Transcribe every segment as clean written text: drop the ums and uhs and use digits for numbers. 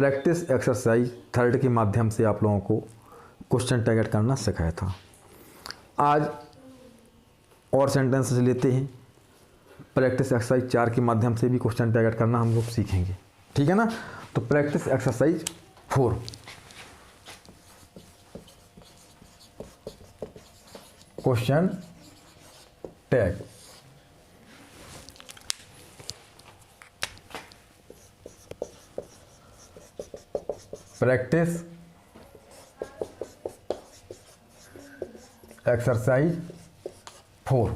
Practice exercise 3 के माध्यम से आप लोगों को क्वेश्चन टैग करना सिखाया था। आज और सेंटेंसेस लेते हैं। प्रैक्टिस एक्सरसाइज 4 के माध्यम से भी क्वेश्चन टैग करना हम लोग सीखेंगे, ठीक है ना। तो practice exercise 4, question tag. Practice exercise 4,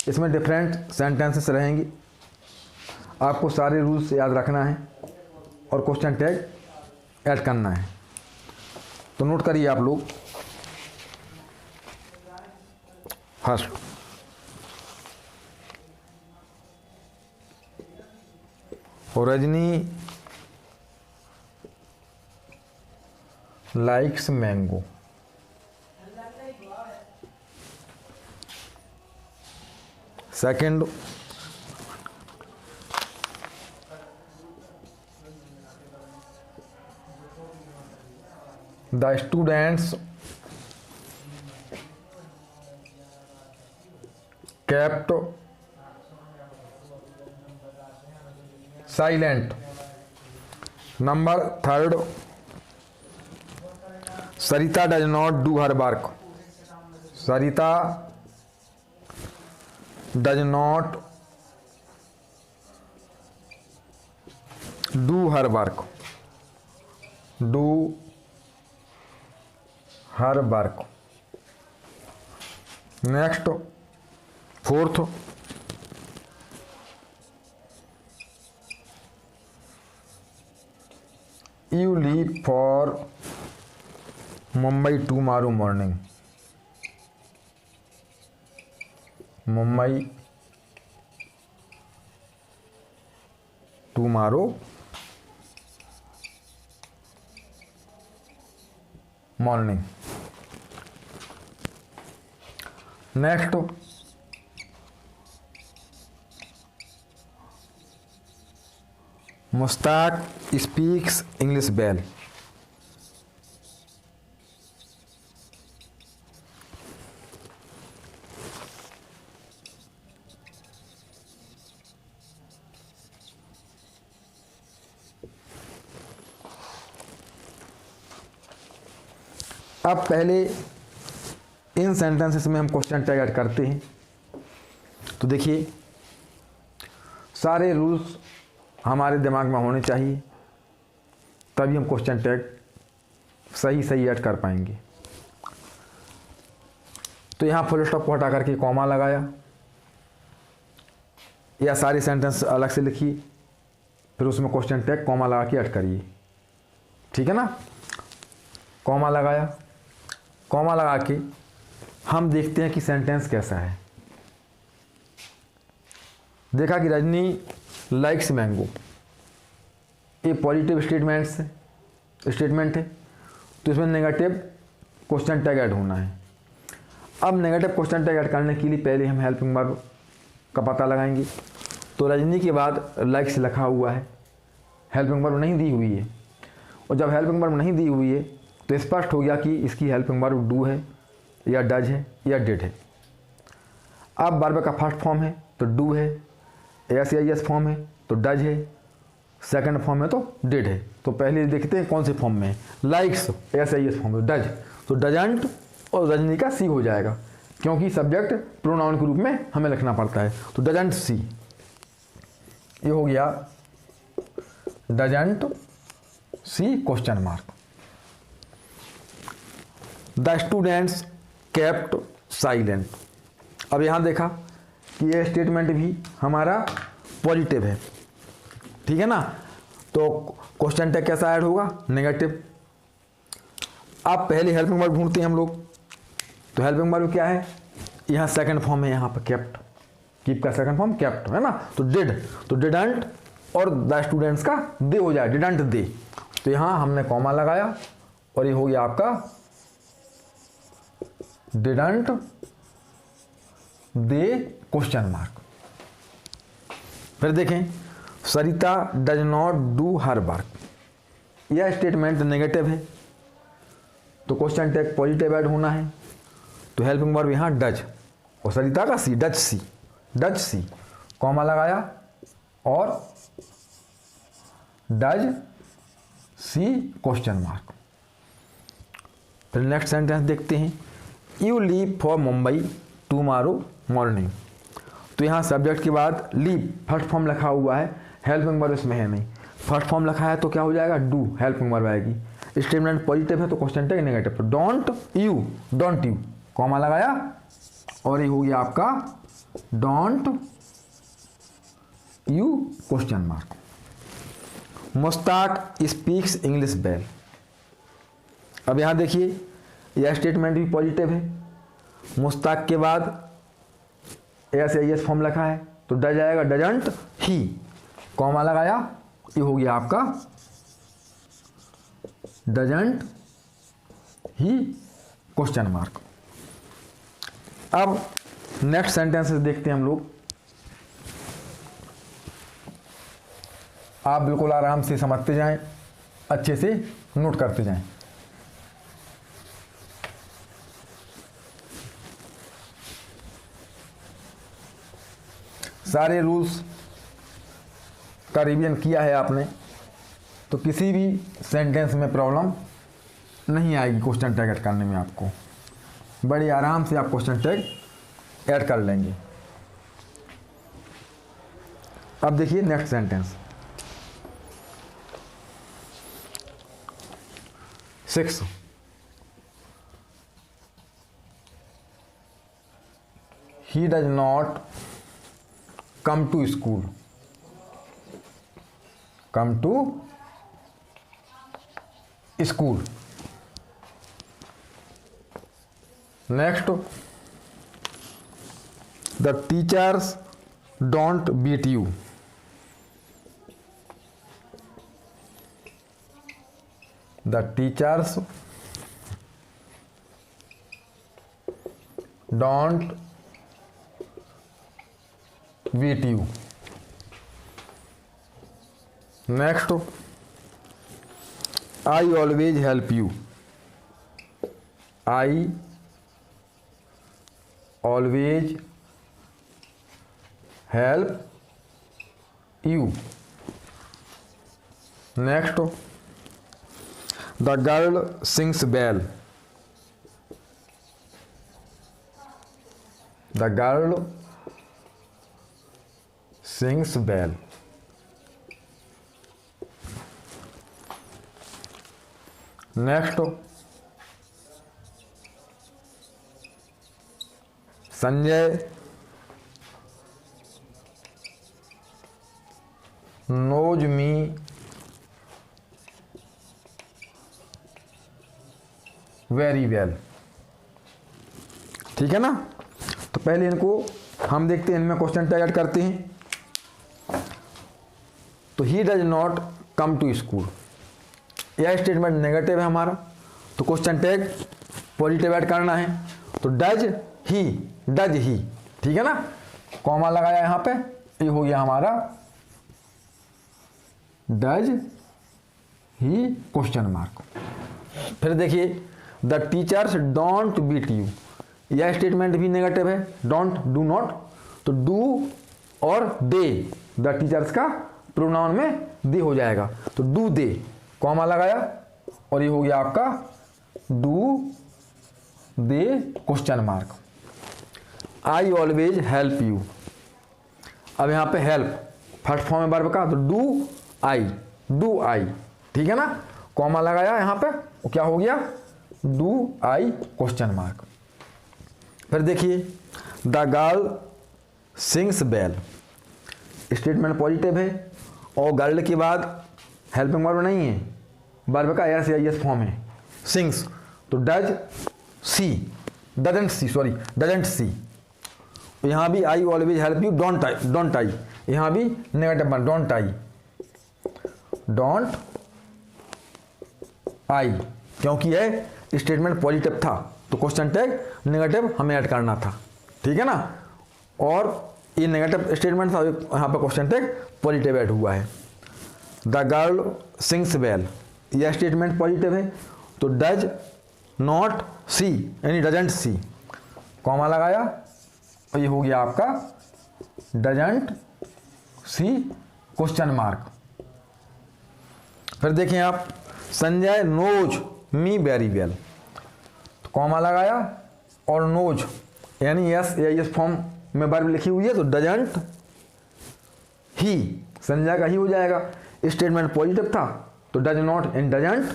इसमें डिफरेंट सेंटेंसेस रहेंगे। आपको सारे रूल्स याद रखना है और क्वेश्चन टैग ऐड करना है। तो नोट करिए आप लोग। First, Rajni likes mango. Second, the students kept silent. Number 3, Sarita does not do her work. Sarita does not do her work. Do her work. Next, fourth, you leave for Mumbai tomorrow morning. Mumbai tomorrow morning. Next, Mustaq speaks English well. अब पहले इन sentences में हम question tag add करते हैं। तो देखिए, सारे rules हमारे दिमाग में होने चाहिए, तभी हम क्वेश्चन टैग सही ऐड कर पाएंगे। तो यहाँ फुल स्टॉप को हटा करके कॉमा लगाया, या सारे सेंटेंस अलग से लिखिए, फिर उसमें क्वेश्चन टैग कॉमा लगा के ऐड करिए, ठीक है ना। कॉमा लगाया, कॉमा लगा के हम देखते हैं कि सेंटेंस कैसा है। देखा कि रजनी लाइक्स मैंगो, ये पॉजिटिव स्टेटमेंट है, तो इसमें नेगेटिव क्वेश्चन टैग ऐड होना है। अब नेगेटिव क्वेश्चन टैग ऐड करने के लिए पहले हम हेल्पिंग वर्ब का पता लगाएंगे। तो रजनी के बाद लाइक्स लिखा हुआ है, हेल्पिंग वर्ब नहीं दी हुई है, और जब हेल्पिंग वर्ब नहीं दी हुई है तो स्पष्ट हो गया कि इसकी हेल्पिंग वर्ब डू है या डज है या डिड है। अब वर्ब का फर्स्ट फॉर्म है तो डू है, एस फॉर्म है तो डज है, सेकंड फॉर्म है तो डिड है। तो पहले देखते हैं कौन से फॉर्म में है। लाइक्स एस फॉर्म में, डज तो डजंट और रजनी का सी हो जाएगा, क्योंकि सब्जेक्ट प्रोनाउन के रूप में हमें लिखना पड़ता है। तो डजंट सी, ये हो गया doesn't see question mark. The students kept silent. अब यहाँ देखा कि ये स्टेटमेंट भी हमारा पॉजिटिव है, ठीक है ना। तो क्वेश्चन टैग कैसा ऐड होगा? नेगेटिव। अब पहले हेल्पिंग वर्ब ढूंढते हैं हम लोग। तो हेल्पिंग वर्ब क्या है? यहाँ सेकंड फॉर्म है, यहाँ पर केप्ट, कीप का सेकंड फॉर्म केप्ट है ना। तो डिड, तो डिडंट और द स्टूडेंट्स का दे हो जाए, डिडंट दे। तो यहाँ हमने कॉमा लगाया और ये हो गया आपका डिडंट दे क्वेश्चन मार्क। फिर देखें Sarita does not do her work, यह स्टेटमेंट नेगेटिव है तो क्वेश्चन टैग पॉजिटिव ऐड होना है। तो हेल्पिंग वर्ब यहाँ डज और सरिता का सी, डज सी कॉमा लगाया और डज सी क्वेश्चन मार्क। फिर नेक्स्ट सेंटेंस देखते हैं, you leave for Mumbai tomorrow morning. तो यहाँ सब्जेक्ट के बाद लीव फर्स्ट फॉर्म लिखा हुआ है, हेल्पिंग वर्ब इसमें है नहीं, फर्स्ट फॉर्म लिखा है तो क्या हो जाएगा, डू हेल्पिंग वर्ब आएगी। स्टेटमेंट पॉजिटिव है तो क्वेश्चन टैग नेगेटिव, तो डोंट यू कॉमा लगाया और ये हो गया आपका don't you question mark. Mushtaq speaks English well. अब यहाँ देखिए यह स्टेटमेंट भी पॉजिटिव है, मुश्ताक के बाद एस फॉर्म लिखा है तो डज आएगा, डजंट ही कॉमा लगाया, ये हो गया आपका डजंट ही क्वेश्चन मार्क। अब नेक्स्ट सेंटेंसेस देखते हैं हम लोग, आप बिल्कुल आराम से समझते जाएं, अच्छे से नोट करते जाएं। सारे रूल्स का रिवीजन किया है आपने तो किसी भी सेंटेंस में प्रॉब्लम नहीं आएगी क्वेश्चन टैग ऐड करने में, आपको बड़े आराम से आप क्वेश्चन टैग ऐड कर लेंगे। अब देखिए next sentence 6, he does not come to school, come to school। Next, the teachers don't beat you, the teachers don't beat you। Next, I always help you, I always help you। Next, the girl sings well, the girl sings well। Next, Sanjay knows me very well। ठीक है ना, तो पहले इनको हम देखते हैं, इनमें क्वेश्चन टैग ऐड करते हैं। तो he does not come to school, यह स्टेटमेंट नेगेटिव है हमारा तो क्वेश्चन टैग पॉजिटिव ऐड करना है, तो डज ही, ठीक है ना, कॉमा लगाया यहाँ पे, ये हो गया हमारा डज ही क्वेश्चन मार्क। फिर देखिए the teachers don't beat you, यह स्टेटमेंट भी नेगेटिव है, डोंट डू नॉट, तो डू और दे, द टीचर्स का प्रोनाउन में दे हो जाएगा तो डू दे कॉमा लगाया और ये हो गया आपका do they question mark. I always help you, अब यहाँ पे हेल्प फर्स्ट फॉर्म है वर्ब का तो डू आई, ठीक है ना, कॉमा लगाया यहाँ पे, वो क्या हो गया डू आई क्वेश्चन मार्क। फिर देखिए the girl sings well, statement positive है और गर्ल के बाद हेल्पिंग वर्ब नहीं है, वर्ब का एस फॉर्म है, सिंग्स तो डज सी, डजंट सी। यहाँ भी I always help you, don't I, यहाँ भी नेगेटिव बन, डोंट आई, क्योंकि यह स्टेटमेंट पॉजिटिव था तो क्वेश्चन टैग नेगेटिव हमें ऐड करना था, ठीक है ना। और ये नेगेटिव स्टेटमेंट था, यहाँ पर क्वेश्चन टैग पॉजिटिव ऐड हुआ है। द गर्ल सिंग्स वेल, यह स्टेटमेंट पॉजिटिव है, तो डज नॉट सी यानी डजेंट सी, कॉमा लगाया और ये हो गया आपका डजेंट सी क्वेश्चन मार्क। फिर देखें आप, Sanjay knows me very well, तो कॉमा लगाया और नोज यानी यस या यस फॉर्म में वर्ब लिखी हुई है, तो डजेंट ही, संजय का ही हो जाएगा। स्टेटमेंट पॉजिटिव था तो does not and doesn't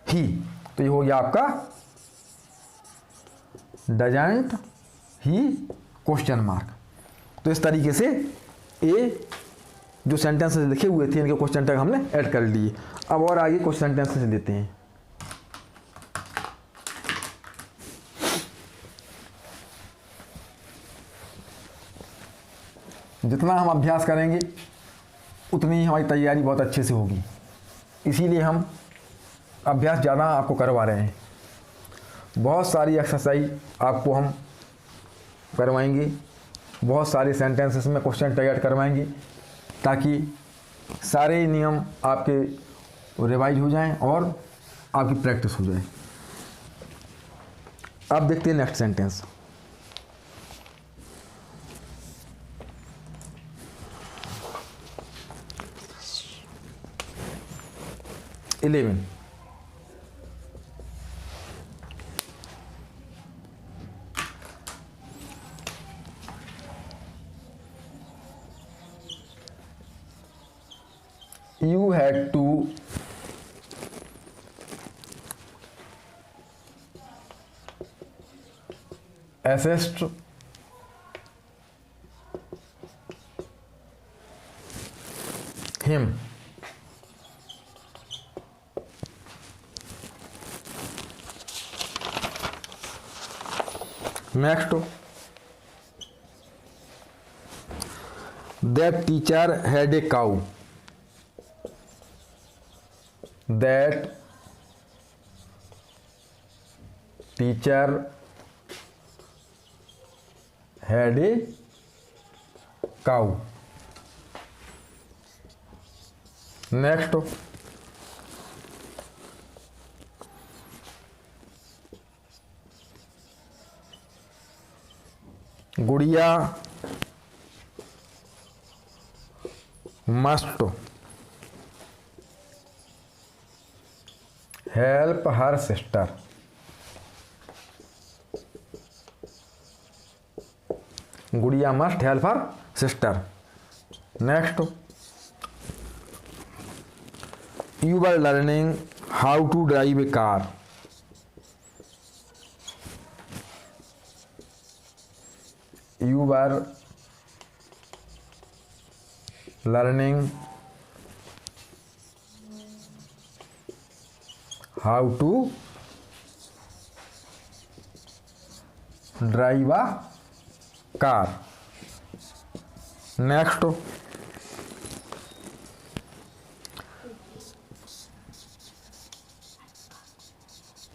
he, तो ये हो गया आपका डजेंट ही क्वेश्चन मार्क। तो इस तरीके से ये जो सेंटेंसेस लिखे हुए थे इनके क्वेश्चन टैग हमने ऐड कर लिए। अब और आगे कुछ सेंटेंसेस देते हैं। जितना हम अभ्यास करेंगे उतनी ही हमारी तैयारी बहुत अच्छे से होगी, इसीलिए हम अभ्यास ज़्यादा आपको करवा रहे हैं। बहुत सारी एक्सरसाइज आपको हम करवाएंगे, बहुत सारे सेंटेंसेस में क्वेश्चन टैग ऐड करवाएंगे, ताकि सारे नियम आपके रिवाइज हो जाएं और आपकी प्रैक्टिस हो जाए। अब देखते हैं next sentence. Eleven, you had to assist him next, that teacher had a cow, that teacher had a cow next, गुड़िया must help her sister, गुड़िया must help her sister next, you were learning how to drive a car, you were learning how to drive a car next,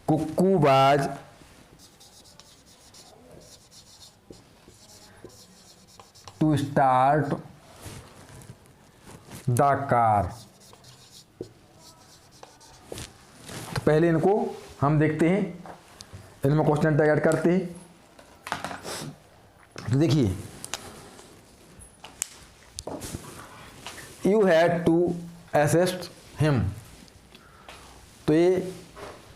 Cuckoo was to start the car, तो पहले इनको हम देखते हैं, इनमें question tag add करते हैं। तो देखिए, you had to assist him, तो ये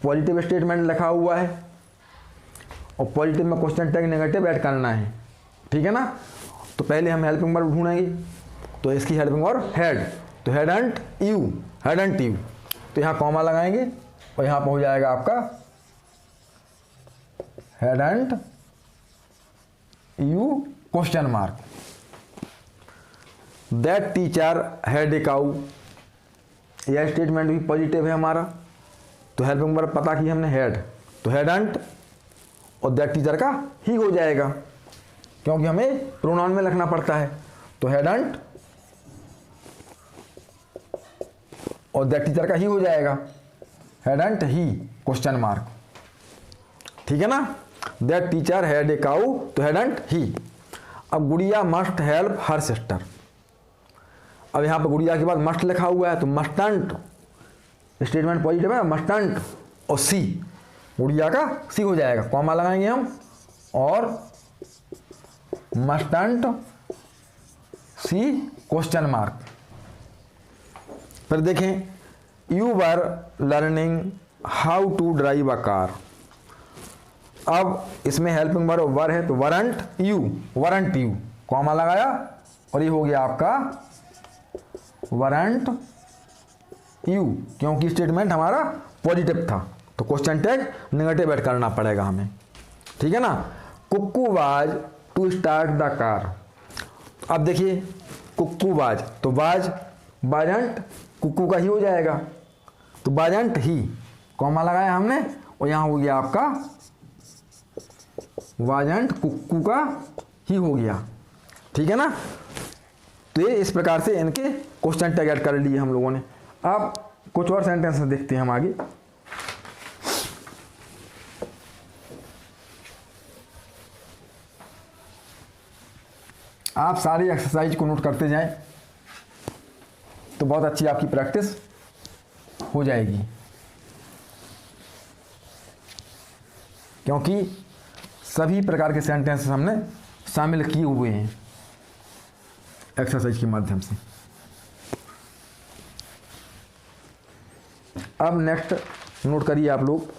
पॉजिटिव स्टेटमेंट लिखा हुआ है और पॉजिटिव में क्वेश्चन टैग नेगेटिव ऐड करना है, ठीक है ना। तो पहले हम हेल्पिंग वर्ब ढूंढेंगे, तो इसकी हेल्पिंग वर्ब हैड, तो हैडंट यू, हैडंट यू, तो यहाँ कॉमा लगाएंगे और यहाँ पर हो जाएगा आपका hadn't you question mark. That teacher had a cow, यह स्टेटमेंट भी पॉजिटिव है हमारा, तो हेल्पिंग वर्ब पता की हमने हैड, तो हैडंट और दैट टीचर का ही हो जाएगा, क्योंकि हमें प्रोनाउन में लिखना पड़ता है, तो हैडंट और दैट टीचर का ही हो जाएगा, हैडंट ही क्वेश्चन मार्क, ठीक है ना। दैट टीचर हैड ए काऊ, तो हैडंट ही। अब गुड़िया मस्ट हेल्प हर सिस्टर। अब यहाँ पर गुड़िया के बाद मस्ट लिखा हुआ है तो मस्टंट, स्टेटमेंट पॉजिटिव है, मस्टंट और सी, गुड़िया का सी हो जाएगा, कॉमा लगाएंगे हम, और मस्टंट सी क्वेश्चन मार्क। फिर देखें you were learning how to drive a car. अब इसमें हेल्पिंग वर्ब वर है तो weren't you, weren't you, comma लगाया और ये हो गया आपका वरंट यू, क्योंकि स्टेटमेंट हमारा पॉजिटिव था तो क्वेश्चन टैग नेगेटिव ऐड करना पड़ेगा हमें, ठीक है ना। Kukku was to start the car. अब देखिए कुक्कू वाज तो वाज बाजंट कुक्कू का ही हो जाएगा तो बाजंट ही, कॉमा लगाया हमने और यहाँ हो गया आपका वाजंट कुक्कू का ही हो गया, ठीक है ना। तो ये इस प्रकार से इनके क्वेश्चन टैग ऐड कर लिए हम लोगों ने। अब कुछ और सेंटेंस देखते हैं हम आगे। आप सारी एक्सरसाइज को नोट करते जाएं तो बहुत अच्छी आपकी प्रैक्टिस हो जाएगी, क्योंकि सभी प्रकार के सेंटेंस हमने शामिल किए हुए हैं एक्सरसाइज के माध्यम से। अब नेक्स्ट नोट करिए आप लोग,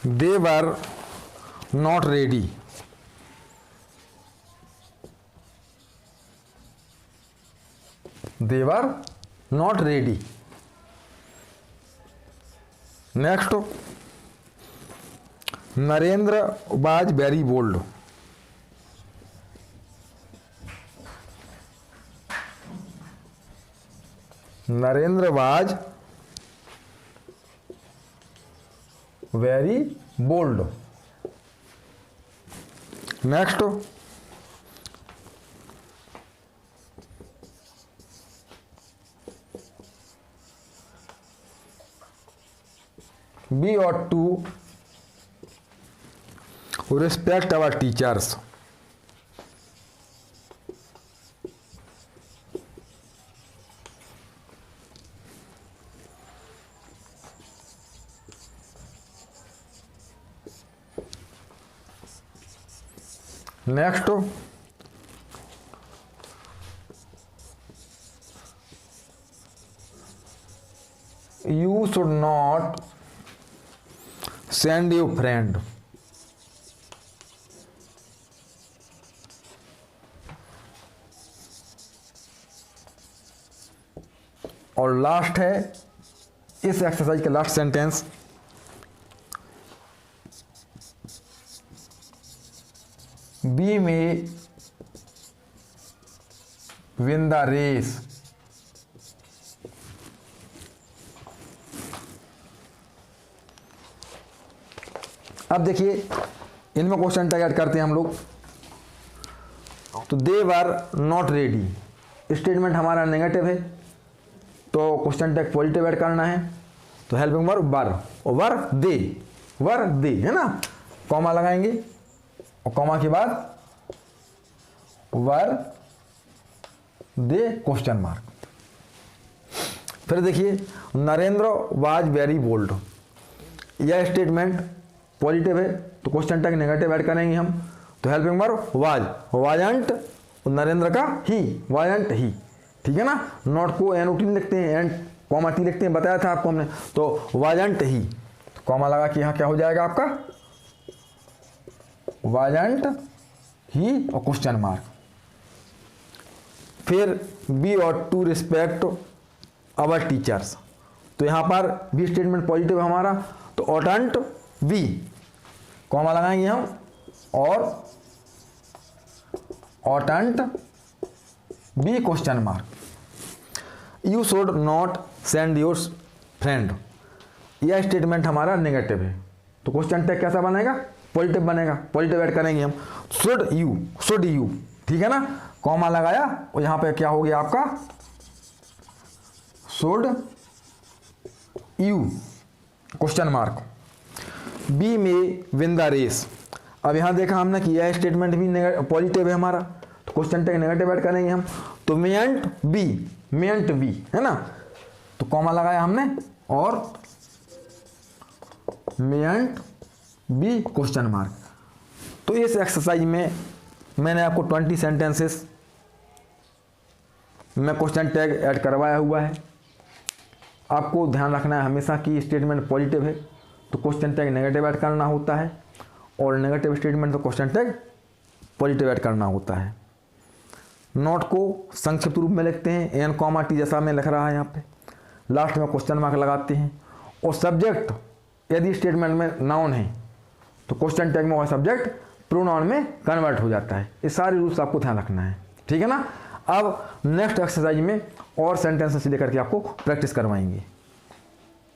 they were not ready. They were not ready. Next Narendra was very bold. Narendra was very bold. Next we ought to respect our teachers। Next you should not send your friend। और last है इस exercise का last sentence, we में win the race. अब देखिए इनमें question tag add करते हैं हम लोग। तो दे वर नॉट रेडी, स्टेटमेंट हमारा नेगेटिव है तो क्वेश्चन टैग पॉजिटिव ऐड करना है तो हेल्पिंग वर्ब वर, और वर दे है ना, कॉमा लगाएंगे और कॉमा के बाद वर दे क्वेश्चन मार्क। फिर देखिए नरेंद्र वाज वेरी बोल्ड, यह स्टेटमेंट पॉजिटिव है तो क्वेश्चन टैग नेगेटिव ऐड करेंगे हम तो हेल्पिंग वर्ब वाज, वाजंट और नरेंद्र का ही, वाजंट ही, ठीक है ना। नॉट को एनओटी लिखते हैं, एंड कॉमा टी लिखते हैं, बताया था आपको हमने, तो वाजंट ही, तो कॉमा लगा के यहाँ क्या हो जाएगा आपका वाजंट ही और क्वेश्चन मार्क। फिर we ought to respect our teachers, तो यहाँ पर बी स्टेटमेंट पॉजिटिव हमारा तो ऑटंट बी, कॉमा लगाएंगे हम और oughtn't we question mark. You should not send your friend, यह स्टेटमेंट हमारा नेगेटिव है तो क्वेश्चन टैग कैसा बनेगा पॉजिटिव बनेगा, पॉजिटिव ऐड करेंगे हम शुड यू, ठीक है ना, कॉमा लगाया और यहाँ पे क्या हो गया आपका should you question mark be में विन द रेस। अब यहाँ देखा हमने कि यह स्टेटमेंट भी पॉजिटिव है हमारा, तो क्वेश्चन टैग नेगेटिव ऐड करेंगे हम, तो मेंट बी है ना, तो कॉमा लगाया हमने और मेंट बी क्वेश्चन मार्क। तो इस एक्सरसाइज में मैंने आपको 20 सेंटेंसेस में क्वेश्चन टैग ऐड करवाया हुआ है। आपको ध्यान रखना है हमेशा कि स्टेटमेंट पॉजिटिव है तो क्वेश्चन टैग नेगेटिव ऐड करना होता है, और नेगेटिव स्टेटमेंट तो क्वेश्चन टैग पॉजिटिव ऐड करना होता है। नोट को संक्षिप्त रूप में लिखते हैं, एन कॉमा टी जैसा मैं लिख रहा है यहाँ पे, लास्ट में क्वेश्चन मार्क लगाते हैं। और सब्जेक्ट यदि स्टेटमेंट में नाउन है तो क्वेश्चन टैग में वह सब्जेक्ट प्रोनाउन में कन्वर्ट हो जाता है। ये सारे रूल्स आपको ध्यान रखना है, ठीक है ना। अब नेक्स्ट एक्सरसाइज में और सेंटेंसेस लेकर के आपको प्रैक्टिस करवाएंगे।